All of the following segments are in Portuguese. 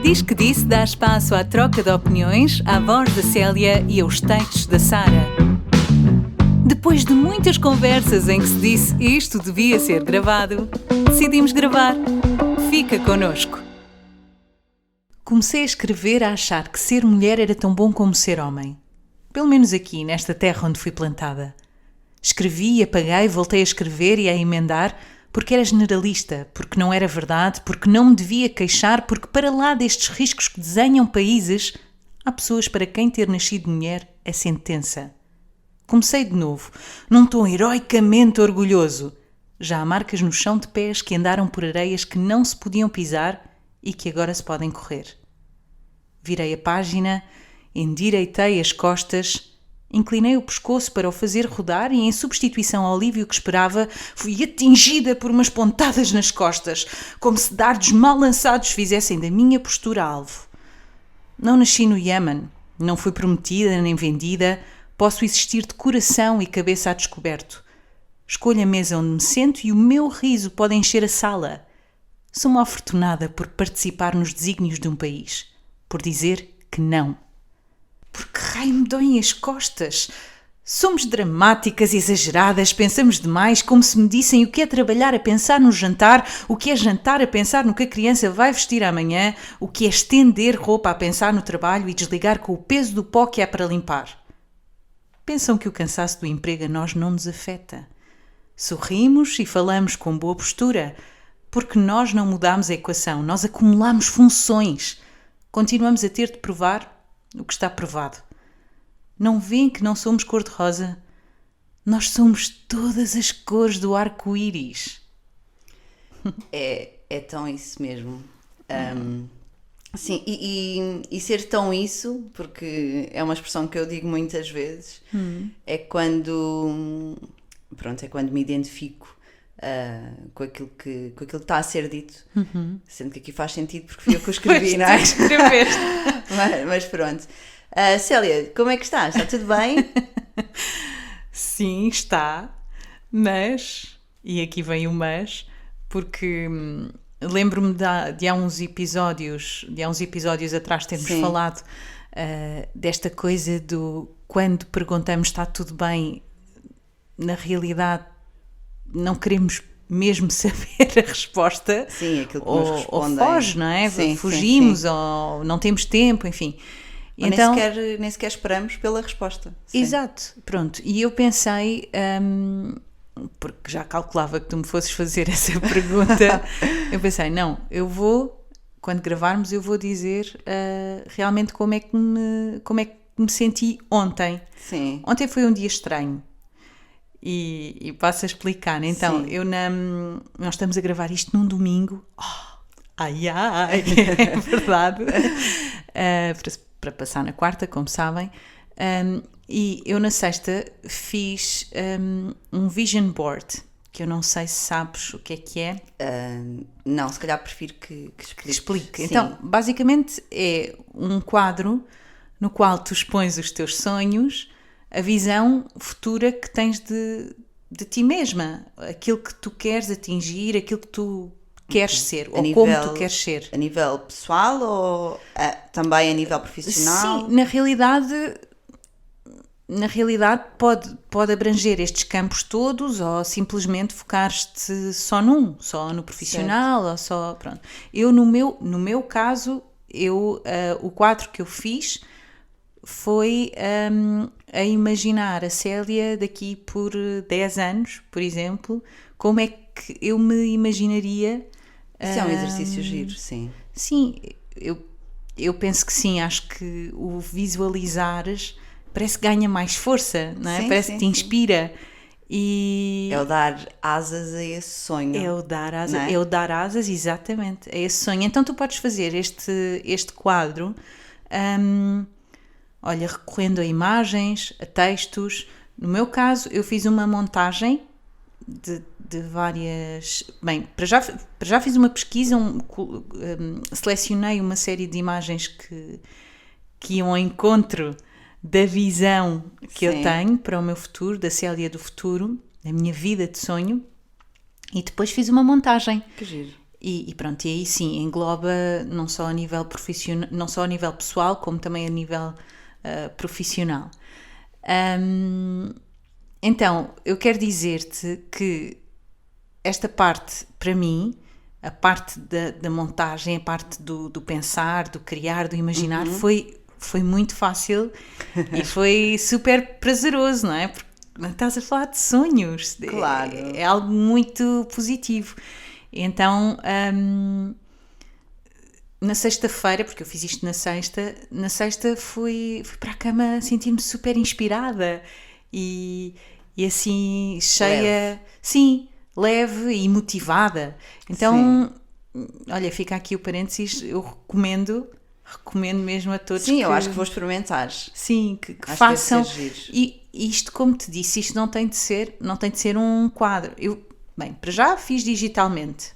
Diz que Disse dá espaço à troca de opiniões, à voz da Célia e aos textos da Sara. Depois de muitas conversas em que se disse isto devia ser gravado, decidimos gravar. Fica connosco. Comecei a escrever a achar que ser mulher era tão bom como ser homem. Pelo menos aqui, nesta terra onde fui plantada. Escrevi, apaguei, voltei a escrever e a emendar, porque era generalista, porque não era verdade, porque não me devia queixar, porque para lá destes riscos que desenham países, há pessoas para quem ter nascido mulher é sentença. Comecei de novo, num tom heroicamente orgulhoso. Já há marcas no chão de pés que andaram por areias que não se podiam pisar e que agora se podem correr. Virei a página, endireitei as costas, inclinei o pescoço para o fazer rodar e, em substituição ao alívio que esperava, fui atingida por umas pontadas nas costas, como se dardos mal lançados fizessem da minha postura alvo. Não nasci no Iémen, não fui prometida nem vendida, posso existir de coração e cabeça a descoberto. Escolho a mesa onde me sento e o meu riso pode encher a sala. Sou uma afortunada por participar nos desígnios de um país, por dizer que não. Porque raio me doem as costas. Somos dramáticas, exageradas, pensamos demais, como se me dissem o que é trabalhar a pensar no jantar, o que é jantar a pensar no que a criança vai vestir amanhã, o que é estender roupa a pensar no trabalho e desligar com o peso do pó que há para limpar. Pensam que o cansaço do emprego a nós não nos afeta. Sorrimos e falamos com boa postura, porque nós não mudamos a equação, nós acumulamos funções. Continuamos a ter de provar o que está provado. Não veem que não somos cor-de-rosa? Nós somos todas as cores do arco-íris. É tão isso mesmo. Sim, e ser tão isso, porque é uma expressão que eu digo muitas vezes, é quando me identifico com aquilo que está a ser dito, sendo que aqui faz sentido porque fui eu que o escrevi, não é? mas pronto. Célia, como é que estás? Está tudo bem? Sim, está, mas, e aqui vem o mas, porque lembro-me de há uns episódios atrás termos falado desta coisa do quando perguntamos está tudo bem, na realidade não queremos mesmo saber a resposta. Sim, aquilo que nos respondem. Ou foge, não é? Sim, fugimos, sim. Ou não temos tempo, enfim. Ou então, nem sequer esperamos pela resposta. Sim. Exato, pronto. E eu pensei, porque já calculava que tu me fosses fazer essa pergunta, eu pensei, não, quando gravarmos, eu vou dizer realmente como é que me senti ontem. Sim. Ontem foi um dia estranho. E passo a explicar. Então, nós estamos a gravar isto num domingo. É verdade. Para passar na quarta, como sabem. E eu na sexta fiz um vision board, que eu não sei se sabes o que é. Não, se calhar prefiro que explique. Então, basicamente é um quadro no qual tu expões os teus sonhos, a visão futura que tens de ti mesma, aquilo que tu queres atingir, aquilo que tu queres ser, ou como tu queres ser. A nível pessoal ou também a nível profissional? Sim, na realidade pode abranger estes campos todos ou simplesmente focar-te só no profissional, certo. Ou só, pronto. Eu, no meu caso, o quadro que eu fiz foi a imaginar a Célia daqui por 10 anos, por exemplo, como é que eu me imaginaria. Isso é um exercício giro, sim. Sim, eu penso que sim, acho que o visualizares parece que ganha mais força, não é? Parece que te inspira. E é o dar asas a esse sonho. É o dar asas, exatamente, a esse sonho. Então tu podes fazer este quadro, recorrendo a imagens, a textos. No meu caso, eu fiz uma montagem de várias... Bem, para já fiz uma pesquisa, selecionei uma série de imagens que iam ao encontro da visão que eu tenho para o meu futuro, da Célia do futuro, da minha vida de sonho, e depois fiz uma montagem. Que giro. E pronto, e aí sim, engloba não só a nível profissional, não só a nível pessoal, como também a nível profissional. Então, eu quero dizer-te que esta parte, para mim, a parte da montagem, a parte do pensar, do criar, do imaginar, foi muito fácil e foi super prazeroso, não é? Porque estás a falar de sonhos, Claro. é algo muito positivo. Então, na sexta-feira, porque eu fiz isto na sexta fui para a cama sentir-me super inspirada e assim cheia, Leve. sim, leve e motivada. Então, olha, fica aqui o parênteses, eu recomendo mesmo a todos. Sim, eu acho que vou experimentar. Sim, que Acho façam. que deve ser giro. E isto, como te disse, isto não tem de ser um quadro. Bem, para já fiz digitalmente.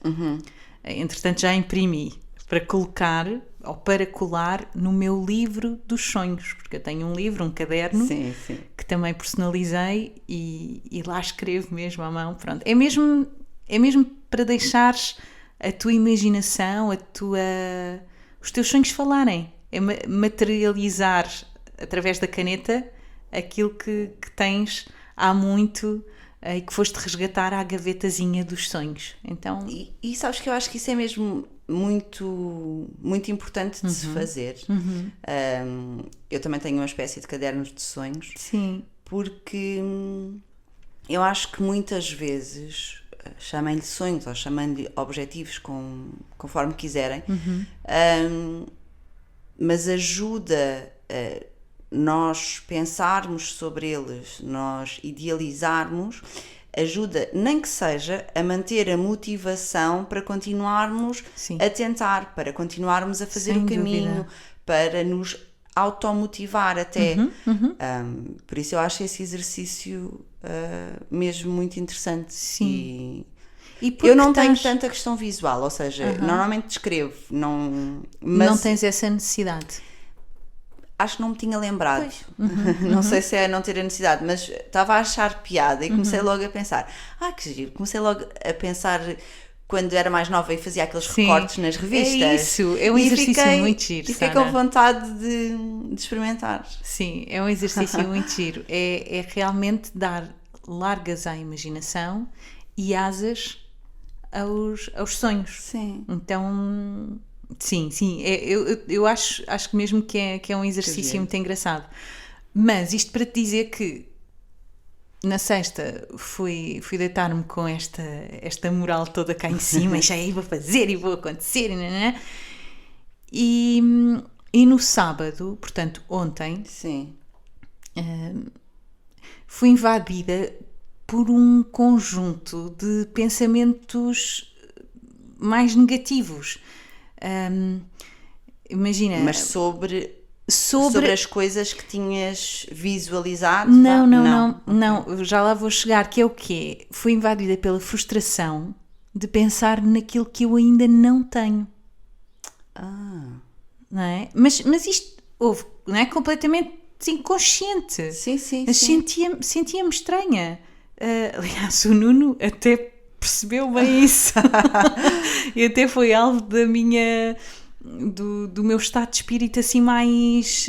Entretanto, já imprimi para colocar ou para colar no meu livro dos sonhos, porque eu tenho um livro, um caderno, Sim, sim. que também personalizei e lá escrevo mesmo à mão. Pronto. É mesmo para deixares a tua imaginação, os teus sonhos falarem. É materializar através da caneta aquilo que tens há muito e que foste resgatar à gavetazinha dos sonhos. Então, E sabes que eu acho que isso é mesmo muito, muito importante de se fazer. Eu também tenho uma espécie de cadernos de sonhos. sim, Porque eu acho que muitas vezes, chamem-lhe sonhos ou chamem-lhe objetivos, conforme quiserem, mas ajuda a nós pensarmos sobre eles, nós idealizarmos, ajuda, nem que seja, a manter a motivação para continuarmos Sim. a tentar, para continuarmos a fazer Sem o caminho, dúvida. para nos automotivar até. Por isso eu acho esse exercício mesmo muito interessante. Sim. Eu não tenho tanta questão visual, ou seja, normalmente descrevo, mas não tens essa necessidade. acho que não me tinha lembrado. Não sei se é não ter a necessidade, mas estava a achar piada e comecei logo a pensar, que giro. Comecei logo a pensar quando era mais nova e fazia aqueles recortes nas revistas. É isso, é um exercício muito giro, E fiquei Sara. com vontade de experimentar. Sim, é um exercício muito giro. É realmente dar largas à imaginação e asas aos sonhos. Sim. Então, sim, eu acho que mesmo que é um exercício muito engraçado. Mas isto para te dizer que na sexta fui deitar-me com esta moral toda cá em cima e já aí vou fazer e vou acontecer e no sábado, portanto ontem, Sim. fui invadida por um conjunto de pensamentos mais negativos. Imagina... Mas sobre as coisas que tinhas visualizado? Não, já lá vou chegar, que é o quê? Fui invadida pela frustração de pensar naquilo que eu ainda não tenho. Não é? Mas isto houve, não é? Completamente inconsciente. Sim. Mas sentia-me estranha. Aliás, o Nuno até percebeu bem isso. E até foi alvo da minha... Do meu estado de espírito assim mais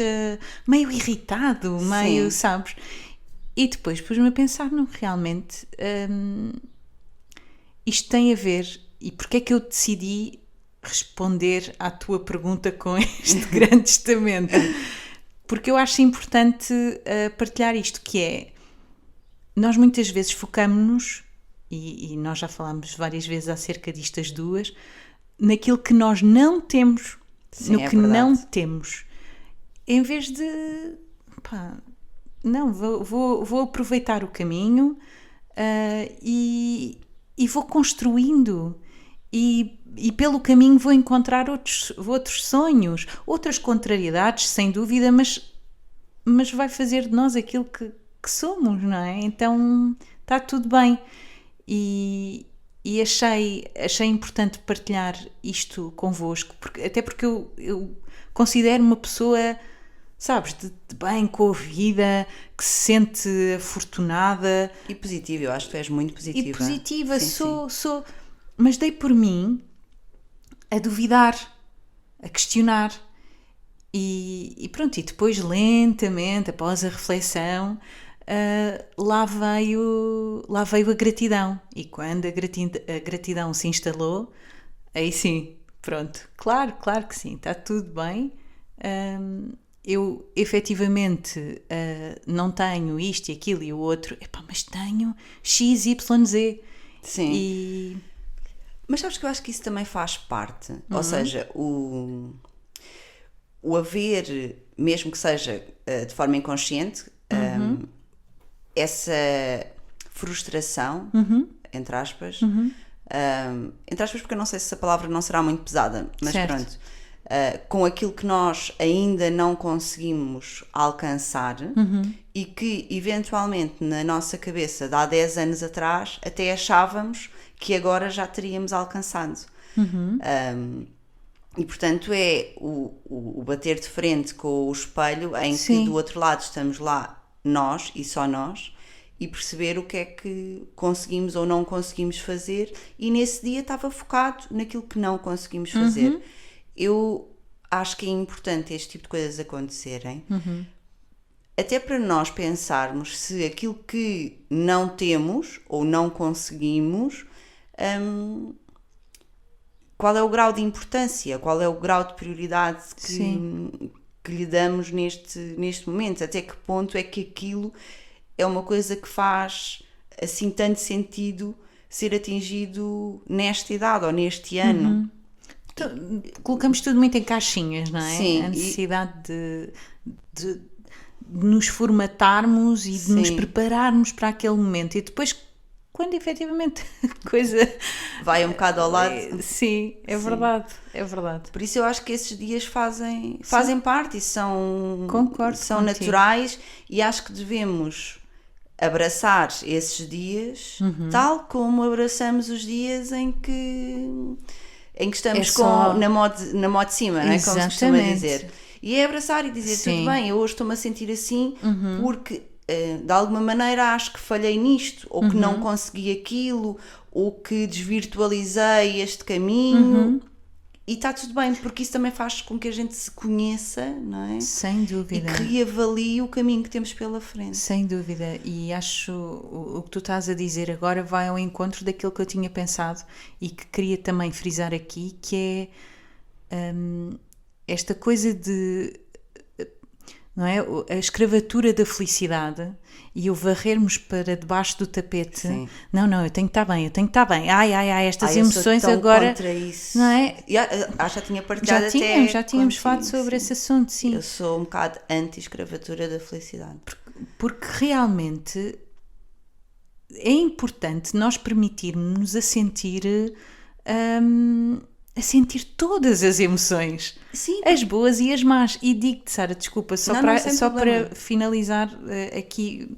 meio irritado, meio, sabes? E depois pus-me a pensar, não, realmente isto tem a ver, e porque é que eu decidi responder à tua pergunta com este grande testamento? Porque eu acho importante partilhar isto, que é, nós muitas vezes focamos-nos, e nós já falámos várias vezes acerca disto as duas, naquilo que nós não temos, no que não temos, em vez de vou aproveitar o caminho e vou construindo e pelo caminho vou encontrar outros sonhos, outras contrariedades, sem dúvida, mas vai fazer de nós aquilo que somos, não é? Então está tudo bem. E achei importante partilhar isto convosco, até porque eu considero uma pessoa, sabes, de bem com a vida, que se sente afortunada. E positiva, eu acho que tu és muito positiva. E positiva, sim. sou, mas dei por mim a duvidar, a questionar. E pronto, e depois lentamente, após a reflexão, lá veio a gratidão. E quando a gratidão se instalou, aí sim, pronto, claro que sim, está tudo bem. Eu efetivamente não tenho isto e aquilo e o outro, mas tenho X, Y, Z. Sim. Mas sabes que eu acho que isso também faz parte. Ou seja, o haver, mesmo que seja de forma inconsciente, essa frustração, entre aspas, porque eu não sei se a palavra não será muito pesada, mas certo. Pronto, com aquilo que nós ainda não conseguimos alcançar e que eventualmente na nossa cabeça de há 10 anos atrás até achávamos que agora já teríamos alcançado. E portanto é o bater de frente com o espelho em Sim. que do outro lado estamos lá nós e só nós e perceber o que é que conseguimos ou não conseguimos fazer, e nesse dia estava focado naquilo que não conseguimos fazer. Eu acho que é importante este tipo de coisas acontecerem, até para nós pensarmos se aquilo que não temos ou não conseguimos, qual é o grau de importância, qual é o grau de prioridade que lhe damos neste momento, até que ponto é que aquilo é uma coisa que faz assim tanto sentido ser atingido nesta idade ou neste ano. Então, colocamos tudo muito em caixinhas, não é? Sim, a necessidade de nos formatarmos e de nos prepararmos para aquele momento, e depois quando efetivamente a coisa vai um bocado ao lado. Sim, é verdade. Por isso eu acho que esses dias fazem parte e são contigo. naturais, e acho que devemos abraçar esses dias tal como abraçamos os dias em que estamos na modo de cima, não é? Como se costuma dizer. E é abraçar e dizer, tudo bem, eu hoje estou-me a sentir assim porque de alguma maneira acho que falhei nisto, ou que não consegui aquilo, ou que desvirtualizei este caminho, e está tudo bem, porque isso também faz com que a gente se conheça, não é? Sem dúvida. E que reavalie o caminho que temos pela frente. Sem dúvida, e acho o que tu estás a dizer agora vai ao encontro daquilo que eu tinha pensado e que queria também frisar aqui, que é esta coisa de, não é? A escravatura da felicidade e o varrermos para debaixo do tapete. Sim. Não, eu tenho que estar bem, ai, estas emoções agora, contra isso. não é? Já tinha partilhado já tínhamos falado sobre esse assunto, sim. Eu sou um bocado anti-escravatura da felicidade. Porque realmente é importante nós permitirmos-nos a sentir todas as emoções, sim, as boas e as más. E digo-te, Sara, desculpa, só para finalizar aqui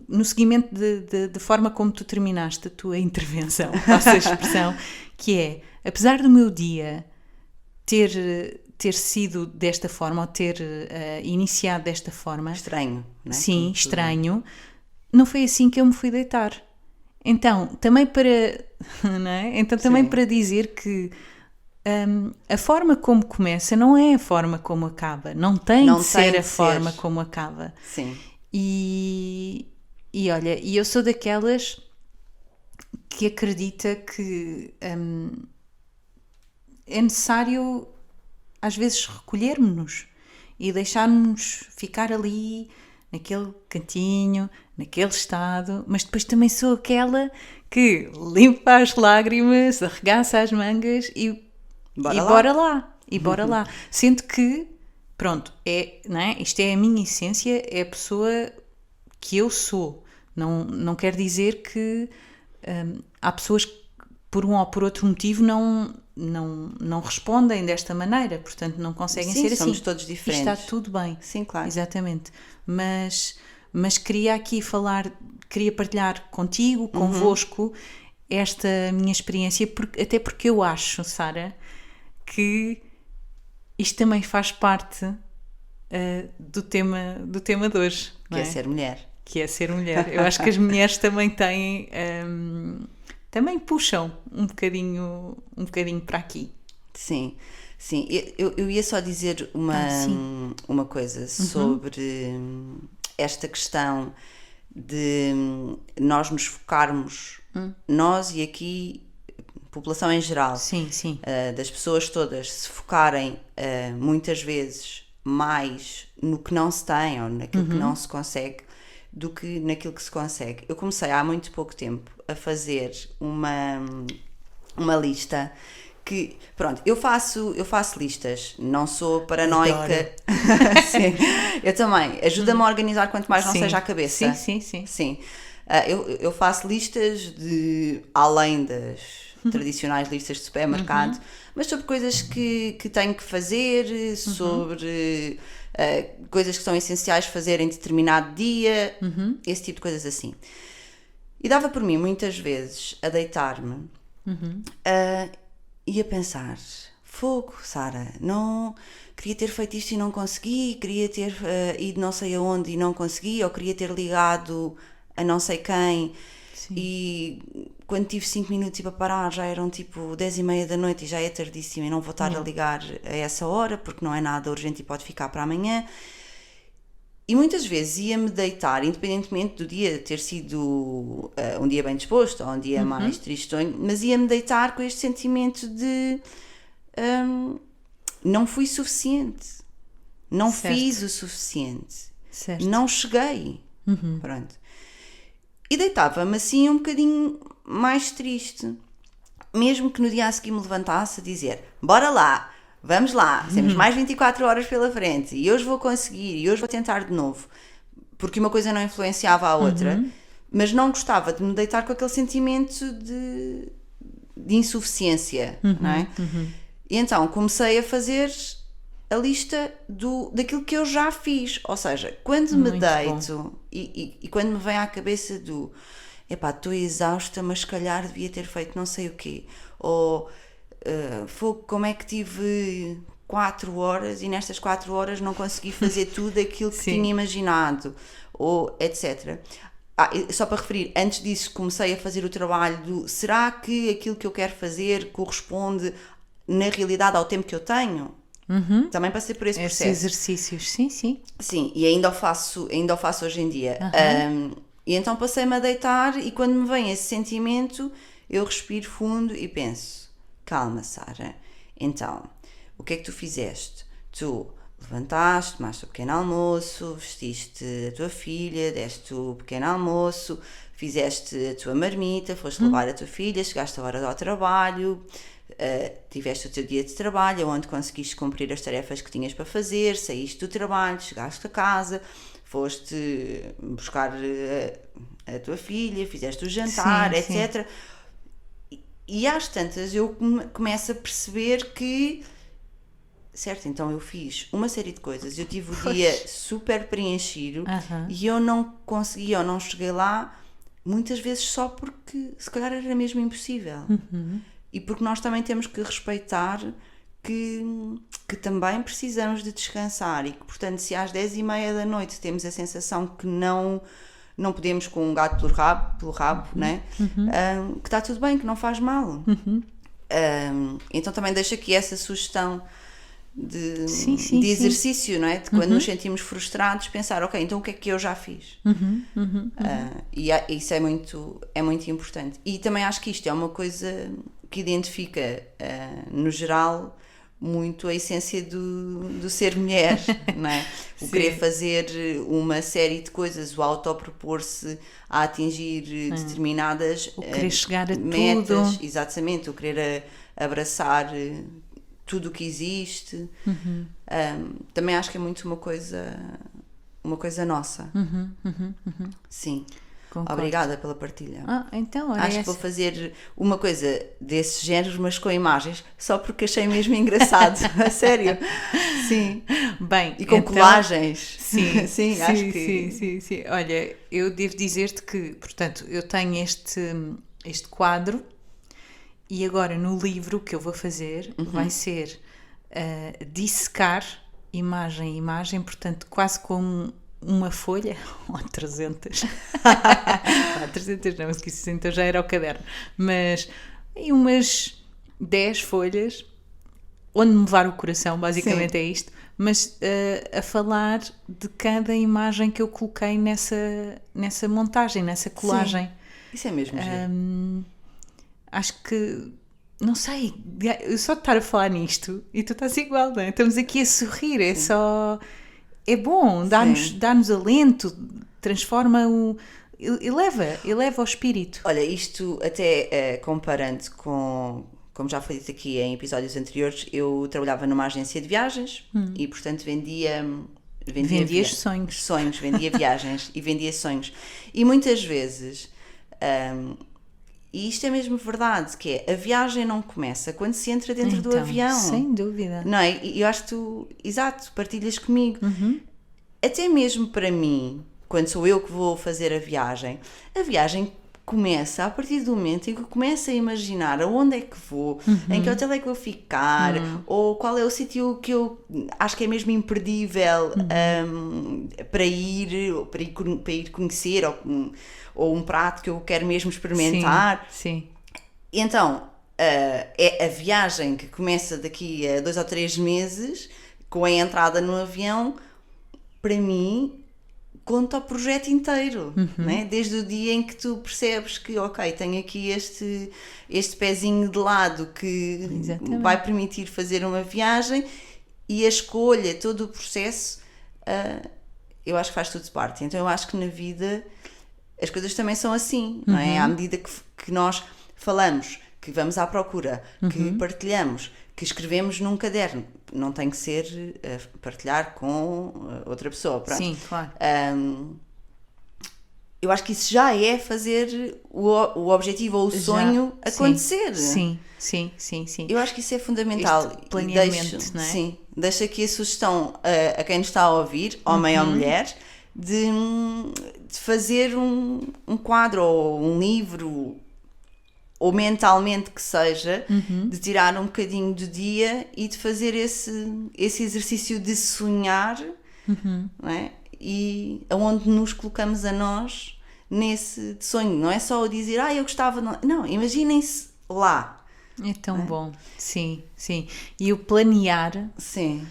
no seguimento da forma como tu terminaste a tua intervenção, essa expressão, que é, apesar do meu dia ter sido desta forma, ou ter iniciado desta forma, estranho, não é? Sim, estranho, não foi assim que eu me fui deitar. Então, também para, não é? Então, também para dizer que a forma como começa não é a forma como acaba, não tem de ser a forma como acaba. Sim. E olha, eu sou daquelas que acredita que é necessário às vezes recolhermos-nos e deixarmos ficar ali naquele cantinho, naquele estado, mas depois também sou aquela que limpa as lágrimas, arregaça as mangas e bora lá. Sendo que, pronto, não é? Isto é a minha essência, é a pessoa que eu sou. Não quer dizer que há pessoas que por um ou por outro motivo não respondem desta maneira, portanto não conseguem ser assim. Somos todos diferentes. E está tudo bem. Sim, claro. Exatamente. Mas queria aqui queria partilhar contigo, convosco, esta minha experiência, até porque eu acho, Sara, que isto também faz parte do tema de hoje. Que é ser mulher. Que é ser mulher. Eu acho que as mulheres também têm... também puxam um bocadinho para aqui. Sim, sim. Eu ia só dizer uma coisa sobre esta questão de nós nos focarmos, nós e aqui população em geral, Sim, sim. das pessoas todas se focarem muitas vezes mais no que não se tem ou naquilo que não se consegue do que naquilo que se consegue. Eu comecei há muito pouco tempo a fazer uma lista que, pronto, eu faço listas, não sou paranoica. Sim, eu também. Ajuda-me a organizar quanto mais não seja a cabeça. Sim. Eu faço listas além das tradicionais listas de supermercado, mas sobre coisas que tenho que fazer, sobre coisas que são essenciais fazer em determinado dia, esse tipo de coisas assim. E dava por mim muitas vezes a deitar-me e a pensar: fogo, Sara, não queria ter feito isto e não consegui, queria ter ido não sei aonde e não consegui, ou queria ter ligado a não sei quem. Sim. E quando tive 5 minutos e para parar já eram tipo 10:30 da noite e já é tardíssimo e não vou estar a ligar a essa hora porque não é nada urgente e pode ficar para amanhã. E muitas vezes ia-me deitar, independentemente do dia ter sido um dia bem disposto ou um dia mais tristonho, mas ia-me deitar com este sentimento de não fui suficiente, não fiz o suficiente, não cheguei. Pronto. E deitava-me assim um bocadinho mais triste, mesmo que no dia a seguir me levantasse a dizer: bora lá, vamos lá, temos mais 24 horas pela frente e hoje vou conseguir e hoje vou tentar de novo, porque uma coisa não influenciava a outra, mas não gostava de me deitar com aquele sentimento de insuficiência, não é? E então comecei a fazer a lista daquilo que eu já fiz, ou seja, quando me deito e quando me vem à cabeça do epá, estou exausta, mas se calhar devia ter feito não sei o quê, ou como é que tive 4 horas e nestas 4 horas não consegui fazer tudo aquilo que tinha imaginado, ou etc. Só para referir, antes disso comecei a fazer o trabalho do será que aquilo que eu quero fazer corresponde na realidade ao tempo que eu tenho? Também passei por esse processo. Esses exercícios, sim. Sim, e ainda o faço hoje em dia. E então passei-me a deitar e quando me vem esse sentimento eu respiro fundo e penso: calma, Sara, então, o que é que tu fizeste? Tu levantaste, tomaste o pequeno almoço, vestiste a tua filha, deste o pequeno almoço, fizeste a tua marmita, foste levar a tua filha, chegaste a hora ao trabalho, tiveste o teu dia de trabalho onde conseguiste cumprir as tarefas que tinhas para fazer, saíste do trabalho, chegaste a casa, foste buscar a tua filha, fizeste o jantar, etc. E às tantas eu começo a perceber que, certo, então eu fiz uma série de coisas, eu tive o dia super preenchido e eu não consegui ou não cheguei lá muitas vezes só porque se calhar era mesmo impossível. E porque nós também temos que respeitar que também precisamos de descansar e que, portanto, se às 10:30 da noite temos a sensação que não podemos com um gato pelo rabo, né? Que está tudo bem, que não faz mal. Então também deixo aqui essa sugestão de exercício, não é? De quando nos sentimos frustrados, pensar, ok, então o que é que eu já fiz? E isso é muito importante. E também acho que isto é uma coisa que identifica, no geral, muito a essência do ser mulher, não é? O querer fazer uma série de coisas, o autopropor-se a atingir determinadas o querer chegar a metas, tudo. Exatamente, o querer abraçar tudo o que existe. Também acho que é muito uma coisa nossa. Sim. Concordo. Obrigada pela partilha. Então, acho que vou fazer uma coisa desse género, mas com imagens, só porque achei mesmo engraçado. A sério. Sim. Bem, e com então, colagens. Sim, acho que... Sim. Olha, eu devo dizer-te que, portanto, eu tenho este quadro e agora no livro que eu vou fazer vai ser dissecar imagem a imagem, portanto, quase como uma folha, ou 300 300 não, que isso então já era o caderno, mas em umas 10 folhas onde me levar o coração, basicamente é isto, mas a falar de cada imagem que eu coloquei nessa montagem, nessa colagem. Sim. Isso é mesmo giro. Acho que, não sei, eu só de estar a falar nisto e tu estás igual, não é? Estamos aqui a sorrir, é só... É bom, dá-nos alento, transforma o... Eleva o espírito. Olha, isto até comparando com... Como já foi dito aqui em episódios anteriores, eu trabalhava numa agência de viagens e, portanto, vendia sonhos. Vendia viagens e vendia sonhos. E muitas vezes, e isto é mesmo verdade, que é, a viagem não começa quando se entra dentro do avião. Sem dúvida. Não é? E eu acho que tu, exato, partilhas comigo. Até mesmo para mim, quando sou eu que vou fazer a viagem começa a partir do momento em que eu começo a imaginar aonde é que vou, em que hotel é que vou ficar, ou qual é o sítio que eu acho que é mesmo imperdível para ir conhecer, ou um prato que eu quero mesmo experimentar. Sim. Então, é a viagem que começa daqui a 2 ou 3 meses, com a entrada no avião, para mim... conta o projeto inteiro, né? Desde o dia em que tu percebes que, ok, tenho aqui este pezinho de lado que vai permitir fazer uma viagem, e a escolha, todo o processo, eu acho que faz tudo parte. Então eu acho que na vida as coisas também são assim, não é? À medida que nós falamos, que vamos à procura, que partilhamos, que escrevemos num caderno, não tem que ser partilhar com outra pessoa, pronto. Sim, claro. Eu acho que isso já é fazer o objetivo ou o sonho acontecer. Sim. Eu acho que isso é fundamental. Este planeamento, não é? Sim, deixa aqui a sugestão a quem nos está a ouvir, homem ou mulher, de fazer um quadro ou um livro, ou mentalmente que seja, de tirar um bocadinho do dia e de fazer esse exercício de sonhar, não é? E aonde nos colocamos a nós nesse sonho. Não é só o dizer, eu gostava... Não, imaginem-se lá. É tão bom. Sim. E o planear... Sim.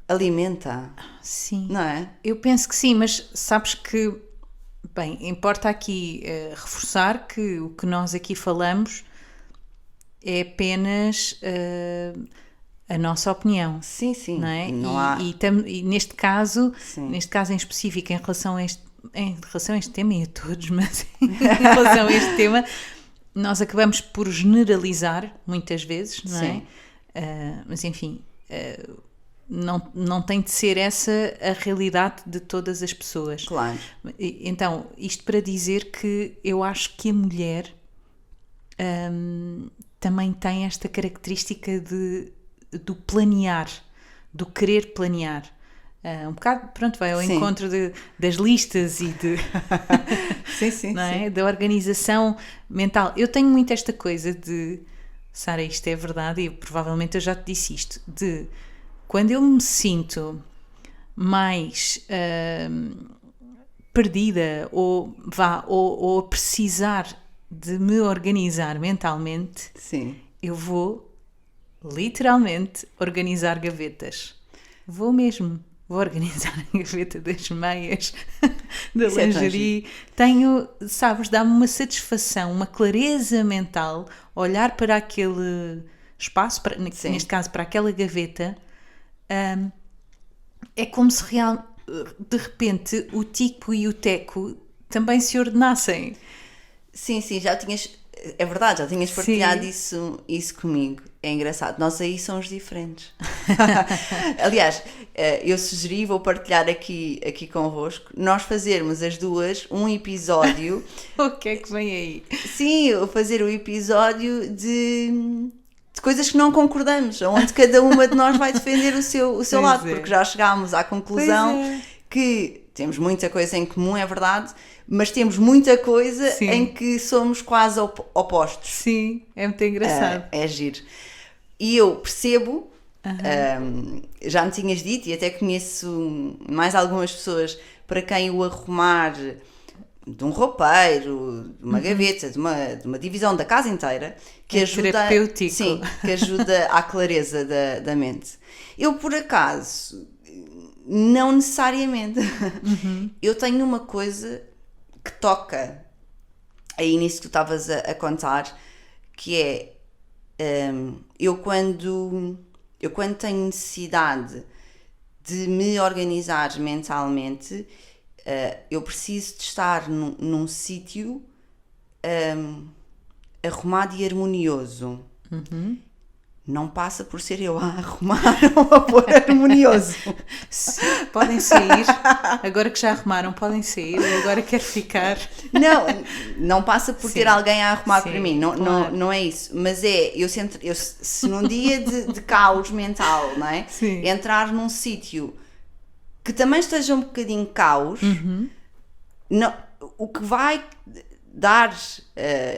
Alimenta. Sim. Não é? Eu penso que sim, mas sabes que... Bem, importa aqui reforçar que o que nós aqui falamos é apenas a nossa opinião. Sim. Não é? Não há... e neste caso em específico, em relação a este tema, e a todos, mas em relação a este tema, nós acabamos por generalizar muitas vezes, não é? Mas enfim... Não tem de ser essa a realidade de todas as pessoas. Claro. Então, isto para dizer que eu acho que a mulher também tem esta característica do planear, do querer planear. Um bocado, pronto, vai ao encontro das listas e de... sim. Não é? Da organização mental. Eu tenho muito esta coisa de... Sara, isto é verdade, e provavelmente eu já te disse isto, de... Quando eu me sinto mais perdida ou a precisar de me organizar mentalmente, eu vou literalmente organizar gavetas. Vou organizar a gaveta das meias, da lingerie. Dá-me uma satisfação, uma clareza mental, olhar para aquele espaço, neste caso para aquela gaveta. É como se de repente o Tico e o Teco também se ordenassem. Sim, já tinhas... É verdade, já tinhas partilhado isso comigo. É engraçado, nós aí somos diferentes. Aliás, eu sugeri, vou partilhar aqui convosco, nós fazermos as duas um episódio... O que é que vem aí? Sim, fazer o episódio de coisas que não concordamos, onde cada uma de nós vai defender o seu lado, porque já chegámos à conclusão que temos muita coisa em comum, é verdade, mas temos muita coisa em que somos quase opostos. Sim, é muito engraçado. É giro. E eu percebo, já me tinhas dito, e até conheço mais algumas pessoas para quem o arrumar de um roupeiro, de uma gaveta, de uma divisão da casa inteira, que ajuda, terapêutico. sim, que ajuda à clareza da mente. Eu, por acaso, não necessariamente. Eu tenho uma coisa que toca aí nisso que tu estavas a contar, que é eu quando tenho necessidade de me organizar mentalmente, eu preciso de estar num sítio arrumado e harmonioso. Não passa por ser eu a arrumar ou a pôr harmonioso. Podem sair, agora que já arrumaram, podem sair, eu agora quero ficar. Não passa por ter alguém a arrumar para mim, claro. não é isso. Mas se num dia de caos mental, não é? Sim. Entrar num sítio que também esteja um bocadinho caos, o que vai dar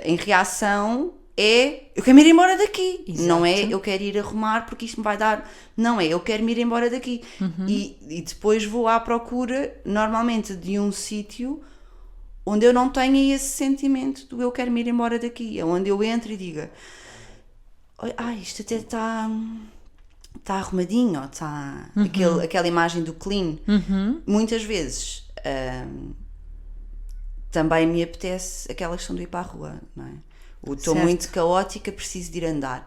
em reação é eu quero me ir embora daqui. Exato. Não é eu quero ir arrumar porque isto me vai dar, não é eu quero me ir embora daqui. E depois vou à procura normalmente de um sítio onde eu não tenha esse sentimento do eu quero me ir embora daqui, é onde eu entro e diga isto até está arrumadinho, está aquela imagem do clean. Muitas vezes também me apetece aquela questão de ir para a rua, não é? Estou muito caótica, preciso de ir andar.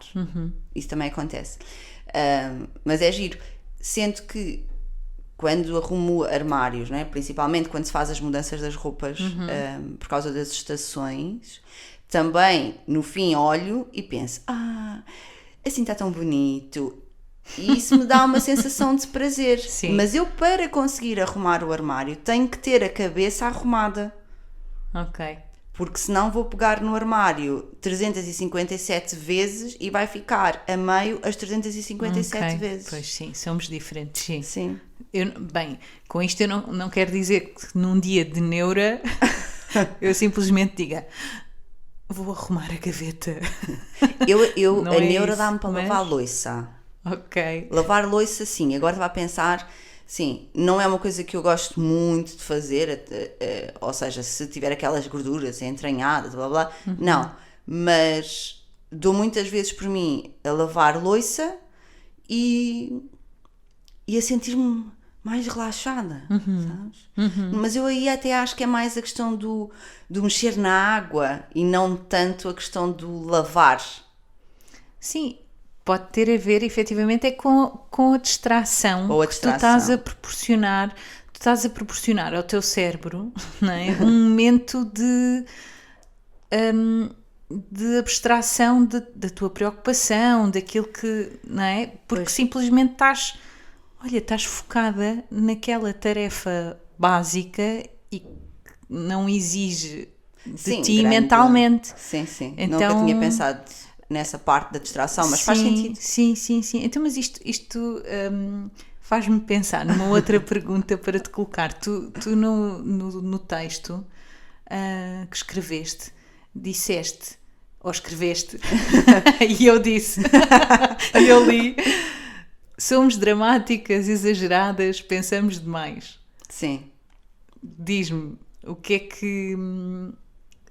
Isso também acontece. Mas é giro. Sendo que quando arrumo armários, não é? Principalmente quando se faz as mudanças das roupas por causa das estações, também no fim olho e penso, assim está tão bonito. E isso me dá uma sensação de prazer. Sim. Mas eu, para conseguir arrumar o armário, tenho que ter a cabeça arrumada. Ok. Porque senão vou pegar no armário 357 vezes e vai ficar a meio as 357 vezes. Pois sim, somos diferentes, sim. Sim. Bem, com isto eu não quero dizer que num dia de neura eu simplesmente diga vou arrumar a gaveta. A neura dá-me para lavar a louça. Ok. Lavar louça, sim. Agora estava a pensar... Sim, não é uma coisa que eu gosto muito de fazer, ou seja, se tiver aquelas gorduras entranhadas, blá blá, não. Mas dou muitas vezes por mim a lavar louça e a sentir-me mais relaxada, sabes? Mas eu aí até acho que é mais a questão do mexer na água e não tanto a questão do lavar. Sim. Pode ter a ver, efetivamente, com a distração que tu estás a proporcionar. Tu estás a proporcionar ao teu cérebro, não é? Um momento de abstração da tua preocupação, daquilo que, não é? Porque simplesmente estás focada naquela tarefa básica e que não exige de ti mentalmente. Sim. Então, nunca tinha pensado nessa parte da distração, mas faz sentido. Sim. Então, mas isto faz-me pensar numa outra pergunta para te colocar. Tu no texto que escreveste, disseste, ou escreveste, e eu disse, e eu li, somos dramáticas, exageradas, pensamos demais. Sim. Diz-me, o que é que...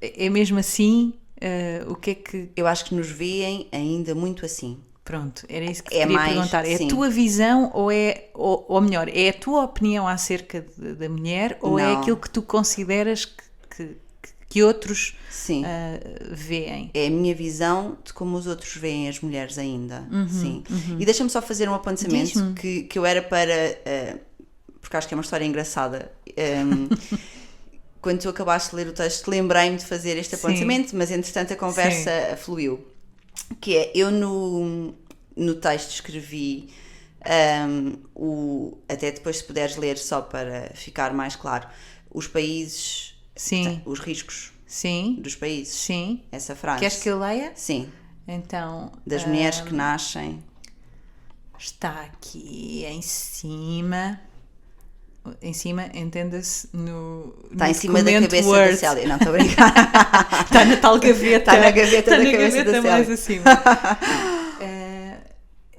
É mesmo assim? O que é que... Eu acho que nos veem ainda muito assim. Pronto, era isso que te queria perguntar. É a tua visão ou melhor, é a tua opinião acerca da mulher ou é aquilo que tu consideras que outros veem? É a minha visão de como os outros veem as mulheres ainda. Sim. E deixa-me só fazer um apontamento que eu era para... porque acho que é uma história engraçada. Quando tu acabaste de ler o texto, lembrei-me de fazer este apontamento, mas entretanto a conversa fluiu. Que é, eu no texto escrevi, até depois se puderes ler só para ficar mais claro, os países, os riscos dos países. Sim. Essa frase. Queres que eu leia? Sim. Então... Das mulheres que nascem. Está aqui em cima... Em cima, entenda-se está em cima da cabeça da Célia. Não, estou a brincar. Está na tal gaveta. Está na gaveta da cabeça da Célia. Mais acima.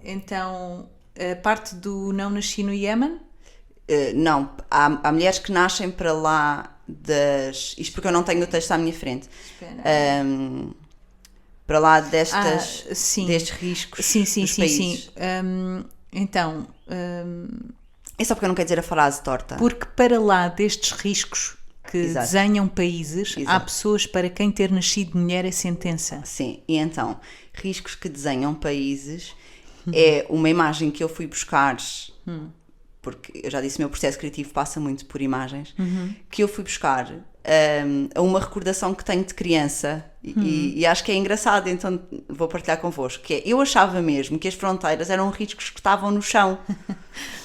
Então, a parte do não nasci no Iémen? Não, há mulheres que nascem para lá Isto porque eu não tenho o texto à minha frente. Espera. Para lá destes riscos dos países. Sim. Então... é só porque eu não quero dizer a frase torta. Porque para lá destes riscos que Exato. desenham países, Exato. há pessoas para quem ter nascido mulher é sentença. Sim, e então, riscos que desenham países é uma imagem que eu fui buscar, porque eu já disse, o meu processo criativo passa muito por imagens, que eu fui buscar a uma recordação que tenho de criança e acho que é engraçado, então vou partilhar convosco, que é, eu achava mesmo que as fronteiras eram riscos que estavam no chão.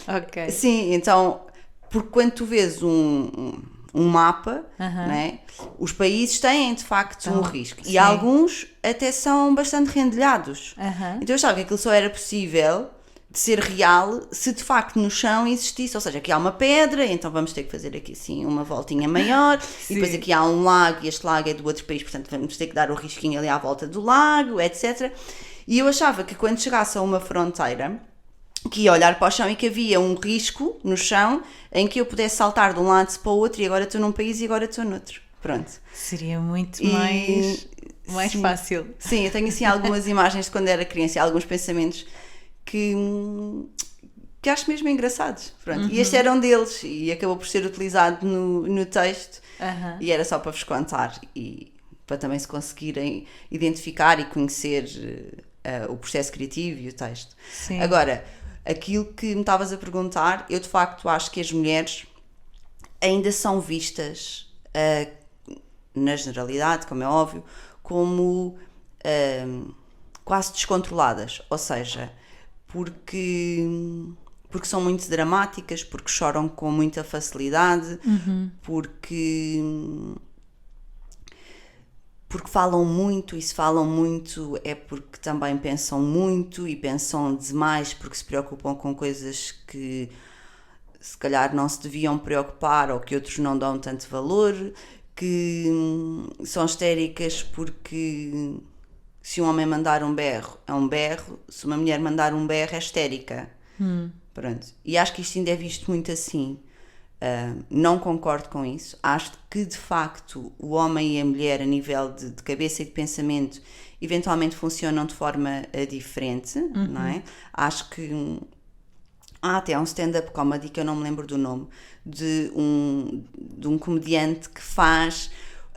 Ok. Sim, então, porque quando tu vês um mapa, né, os países têm de facto um risco. Sim. E alguns até são bastante rendilhados. Uhum. Então eu achava que aquilo só era possível de ser real se de facto no chão existisse. Ou seja, aqui há uma pedra, então vamos ter que fazer aqui assim uma voltinha maior. E depois aqui há um lago e este lago é do outro país, portanto vamos ter que dar o risquinho ali à volta do lago, etc. E eu achava que quando chegasse a uma fronteira, que ia olhar para o chão e que havia um risco no chão em que eu pudesse saltar de um lado para o outro e agora estou num país e agora estou noutro. Pronto. Seria muito mais sim, fácil. Sim, eu tenho assim algumas imagens de quando era criança e alguns pensamentos que acho mesmo engraçados. Pronto. E este era um deles e acabou por ser utilizado no texto e era só para vos contar e para também se conseguirem identificar e conhecer o processo criativo e o texto. Sim. Agora, aquilo que me estavas a perguntar, eu de facto acho que as mulheres ainda são vistas, na generalidade, como é óbvio, como quase descontroladas, ou seja, porque são muito dramáticas, porque choram com muita facilidade, porque falam muito, e se falam muito é porque também pensam muito e pensam demais porque se preocupam com coisas que se calhar não se deviam preocupar ou que outros não dão tanto valor, que são histéricas porque se um homem mandar um berro é um berro, se uma mulher mandar um berro é histérica. Pronto. E acho que isto ainda é visto muito assim. Não concordo com isso. Acho que de facto o homem e a mulher a nível de cabeça e de pensamento eventualmente funcionam de forma diferente, não é? Acho que até há um stand-up comedy que eu não me lembro do nome, de um comediante que faz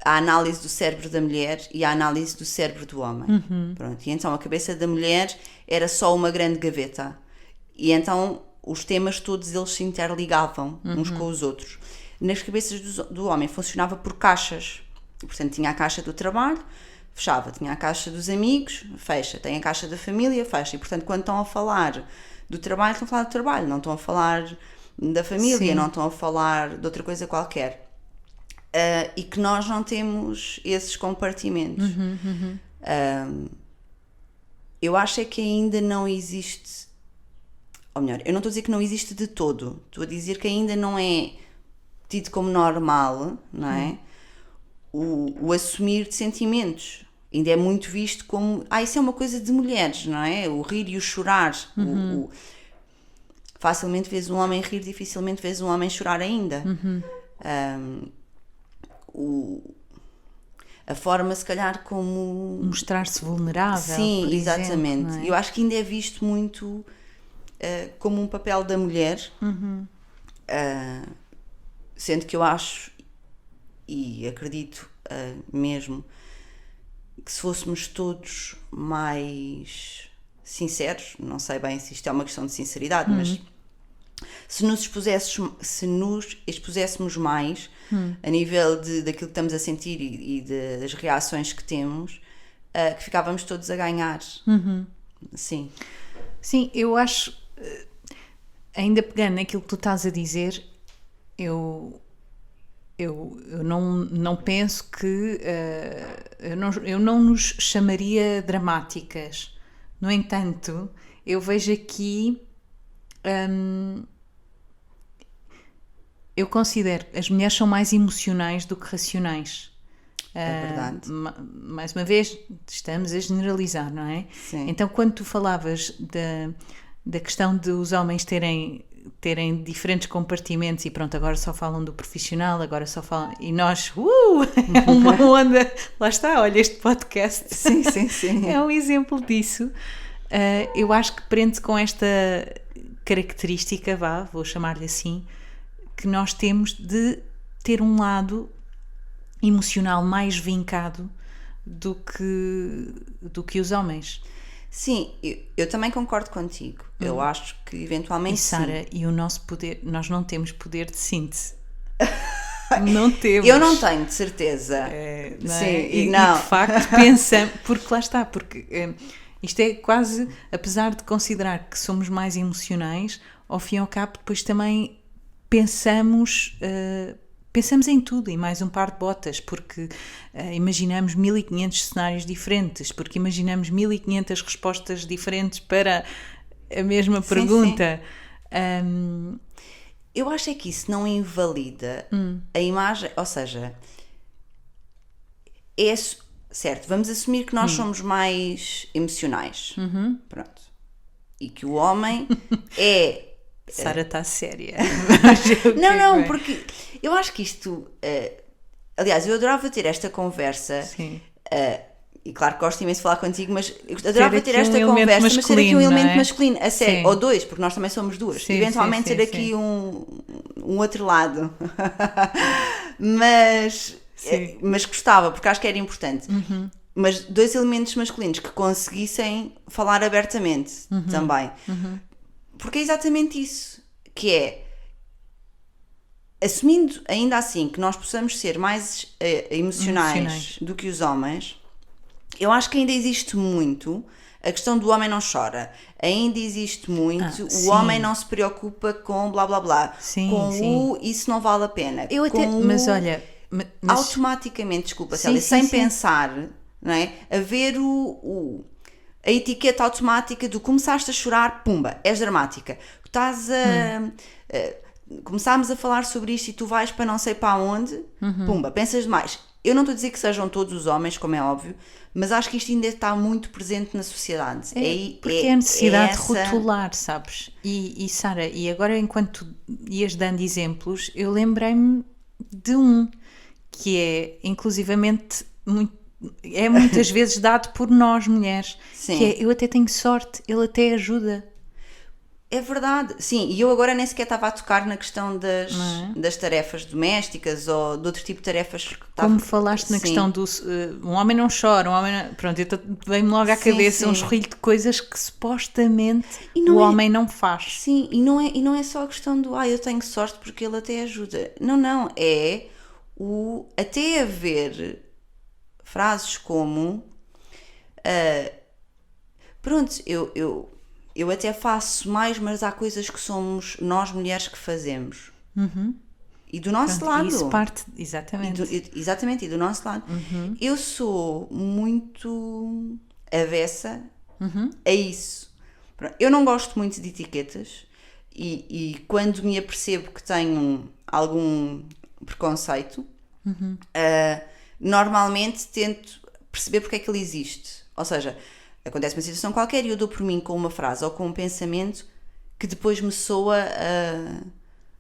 a análise do cérebro da mulher e a análise do cérebro do homem. Pronto. E então a cabeça da mulher era só uma grande gaveta e então os temas todos eles se interligavam uns com os outros. Nas cabeças do homem funcionava por caixas. Portanto, tinha a caixa do trabalho, fechava. Tinha a caixa dos amigos, fecha. Tem a caixa da família, fecha. E, portanto, quando estão a falar do trabalho, estão a falar do trabalho. Não estão a falar da família, Sim. Não estão a falar de outra coisa qualquer. E que nós não temos esses compartimentos. Eu acho é que ainda não existe... Ou melhor, eu não estou a dizer que não existe de todo, estou a dizer que ainda não é tido como normal, não é? O assumir de sentimentos. Ainda é muito visto como, isso é uma coisa de mulheres, não é? O rir e o chorar. Facilmente vês um homem rir, dificilmente vês um homem chorar ainda. A forma, se calhar, como... Mostrar-se vulnerável, Sim, por exatamente. Exemplo, não é? Eu acho que ainda é visto muito... como um papel da mulher, sendo que eu acho e acredito mesmo que se fôssemos todos mais sinceros, não sei bem se isto é uma questão de sinceridade, mas se nos expuséssemos mais a nível daquilo que estamos a sentir e das reações que temos, que ficávamos todos a ganhar. Sim. Sim, eu acho... Ainda pegando naquilo que tu estás a dizer, eu não penso que eu não nos chamaria dramáticas. No entanto, eu vejo aqui eu considero que as mulheres são mais emocionais do que racionais. É verdade. Mais uma vez, estamos a generalizar, não é? Sim. Então, quando tu falavas da questão de os homens terem terem diferentes compartimentos e pronto, agora só falam do profissional, agora só falam... E nós, é uma onda... Lá está, olha, este podcast Sim. é um exemplo disso. Eu acho que prende-se com esta característica, vou chamar-lhe assim, que nós temos de ter um lado emocional mais vincado do que os homens. Sim, eu também concordo contigo. Eu acho que eventualmente E Sara, sim. e o nosso poder, nós não temos poder de síntese. Não temos. Eu não tenho, de certeza. Não é? Sim, E não. de facto pensamos, porque lá está, porque isto é quase, apesar de considerar que somos mais emocionais, ao fim e ao cabo depois também pensamos em tudo e mais um par de botas, porque imaginamos 1500 cenários diferentes, porque imaginamos 1500 respostas diferentes para a mesma pergunta. Eu acho é que isso não invalida a imagem, ou seja, certo, vamos assumir que nós somos mais emocionais, pronto, e que o homem é... Sara está séria. Não, porque eu acho que isto... aliás, eu adorava ter esta conversa. Sim. E claro que gosto imenso de falar contigo, mas eu adorava ter aqui esta um conversa, mas ter aqui um masculino, elemento não é? masculino, a sério, Sim. ou dois, porque nós também somos duas. Sim, Eventualmente sim, ter sim, aqui sim. um outro lado. mas gostava, porque acho que era importante. Mas dois elementos masculinos que conseguissem falar abertamente também. Porque é exatamente isso, que é, assumindo ainda assim que nós possamos ser mais emocionais do que os homens, eu acho que ainda existe muito a questão do homem não chora, ainda existe muito o homem não se preocupa com blá blá blá, com isso não vale a pena. Mas olha... automaticamente, desculpa, Célia, sem pensar, não é? A ver a etiqueta automática do começaste a chorar, pumba, és dramática. Estás começámos a falar sobre isto e tu vais para não sei para onde, pumba, pensas demais. Eu não estou a dizer que sejam todos os homens, como é óbvio, mas acho que isto ainda está muito presente na sociedade. Porque é a necessidade de rotular, sabes? E Sara, e agora enquanto ias dando exemplos, eu lembrei-me de um que é inclusivamente muitas vezes dado por nós mulheres. Sim. Que é, eu até tenho sorte, ele até ajuda. É verdade, sim, e eu agora nem sequer estava a tocar na questão das tarefas domésticas ou de outro tipo de tarefas. Como falaste na questão do um homem não chora, um homem não... Pronto, veio-me logo à cabeça um chorrilho de coisas que supostamente o homem não faz. Sim, e não é só a questão do eu tenho sorte porque ele até ajuda. Não, é até haver frases como pronto, eu até faço mais, mas há coisas que somos nós mulheres que fazemos. E do nosso lado. Isso parte, exatamente. Exatamente, e do nosso lado. Eu sou muito avessa a isso. Eu não gosto muito de etiquetas e quando me apercebo que tenho algum preconceito, normalmente tento perceber porque é que ele existe. Ou seja, acontece uma situação qualquer e eu dou por mim com uma frase ou com um pensamento que depois me soa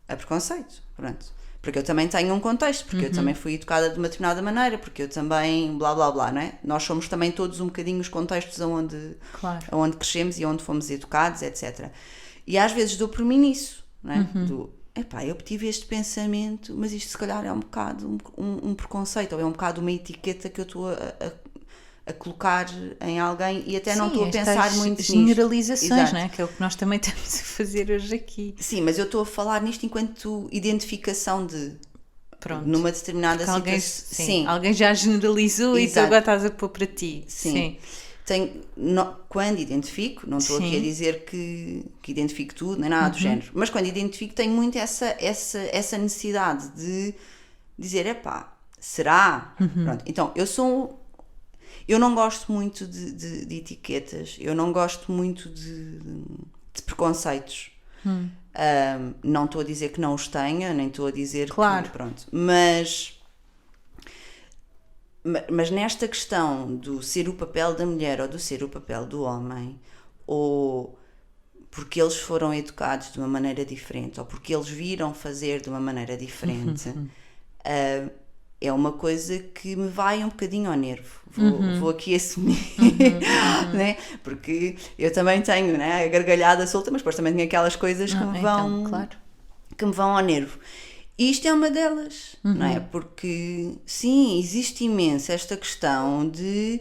a preconceito. Pronto. Porque eu também tenho um contexto, porque eu também fui educada de uma determinada maneira, porque eu também blá blá blá, não é? Nós somos também todos um bocadinho os contextos onde crescemos e onde fomos educados, etc. E às vezes dou por mim nisso, não é? Eu tive este pensamento, mas isto se calhar é um bocado um preconceito, ou é um bocado uma etiqueta que eu estou a colocar em alguém e até não estou a pensar muito nisto. Generalizações, não é? Que é o que nós também estamos a fazer hoje aqui. Sim, mas eu estou a falar nisto enquanto identificação de... Pronto. Numa determinada situação. Sim, alguém já generalizou e tu agora estás a pôr para ti. Sim. Quando identifico, não estou aqui a dizer que identifico tudo, nem nada do género, mas quando identifico tenho muito essa necessidade de dizer, será? Pronto. Então, eu não gosto muito de etiquetas, eu não gosto muito de preconceitos. Não estou a dizer que não os tenha, nem estou a dizer que... Pronto. Mas nesta questão do ser o papel da mulher ou do ser o papel do homem, ou porque eles foram educados de uma maneira diferente ou porque eles viram fazer de uma maneira diferente, é uma coisa que me vai um bocadinho ao nervo. Vou aqui assumir, né? Porque eu também tenho, né, a gargalhada solta, mas depois também tenho aquelas coisas que me vão, então, claro. que me vão ao nervo. E isto é uma delas, não é? Porque, sim, existe imenso esta questão de...